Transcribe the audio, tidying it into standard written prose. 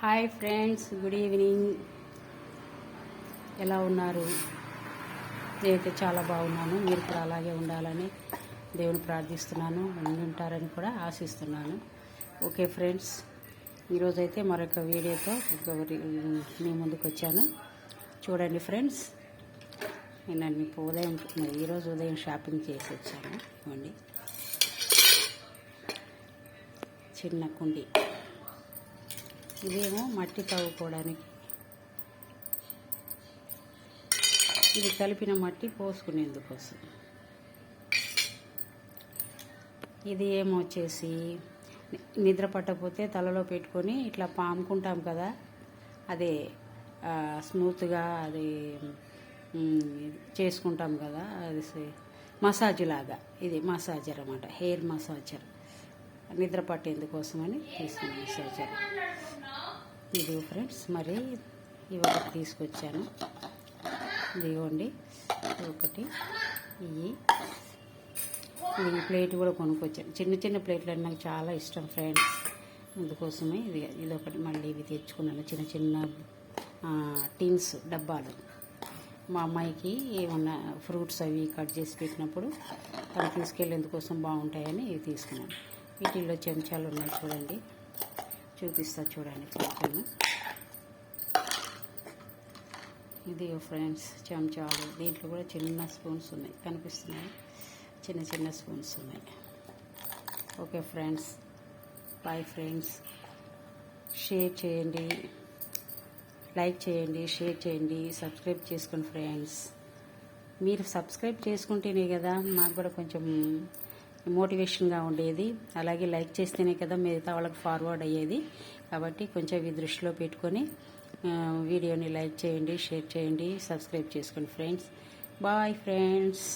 Hi friends, good evening. ఎలా ఉన్నారు? నేనైతే చాలా బాగున్నాను. మీరు కూడా అలాగే ఉండాలని దేవుని ప్రార్థిస్తున్నాను, ఉంటారని కూడా ఆశిస్తున్నాను. ఓకే ఫ్రెండ్స్, ఈరోజైతే మరొక వీడియోతో మీ ముందుకు వచ్చాను. చూడండి ఫ్రెండ్స్, నేను ఈరోజు ఉదయం షాపింగ్ చేసి వచ్చాను. ఇవ్వండి, చిన్న కుండి. ఇదేమో మట్టి తవ్వుకోవడానికి. ఇది కలిపిన మట్టి పోసుకునేందుకోసం. ఇది ఏమో వచ్చేసి నిద్ర పట్టకపోతే తలలో పెట్టుకొని ఇట్లా పాముకుంటాం కదా, అదే స్మూత్గా అది చేసుకుంటాం కదా, అది మసాజ్ లాగా. ఇది మసాజర్ అన్నమాట, హెయిర్ మసాజర్. నిద్ర పట్టేందుకోసమని తీసుకున్న మసాజర్ ఇది ఫ్రెండ్స్. మరి ఇవి ఒకటి తీసుకొచ్చాను. ఇదిగోండి ఒకటి. ఈ ప్లేట్ కూడా కొనుక్కొచ్చాను. చిన్న చిన్న ప్లేట్లు అంటే నాకు చాలా ఇష్టం ఫ్రెండ్స్, అందుకోసమే ఇది ఒకటి. మళ్ళీ ఇవి తెచ్చుకున్నాను, చిన్న చిన్న టిన్స్ డబ్బాలు. మా అమ్మాయికి ఏమన్నా ఫ్రూట్స్ అవి కట్ చేసి పెట్టినప్పుడు తను తీసుకెళ్ళేందుకోసం బాగుంటాయని ఇవి తీసుకున్నాను. వీటిల్లో చెంచాలు ఉన్నాయి, చూడండి, చూపిస్తా చూడండి చెంచాను. ఇది ఫ్రెండ్స్ చెంచాలు. దీంట్లో కూడా చిన్న స్పూన్స్ ఉన్నాయి, కనిపిస్తున్నాయి, చిన్న చిన్న స్పూన్స్ ఉన్నాయి. Okay friends, bye friends. Share చేయండి, లైక్ చేయండి, షేర్ చేయండి, సబ్స్క్రైబ్ చేసుకోండి ఫ్రెండ్స్. మీరు సబ్స్క్రైబ్ చేసుకుంటేనే కదా మాకు కూడా కొంచెం మోటివేషన్గా ఉండేది. అలాగే లైక్ చేస్తేనే కదా మిగతా వాళ్ళకి ఫార్వర్డ్ అయ్యేది. కాబట్టి కొంచెం ఇవి దృష్టిలో పెట్టుకొని వీడియోని లైక్ చేయండి, షేర్ చేయండి, సబ్స్క్రైబ్ చేసుకోండి ఫ్రెండ్స్. Bye friends.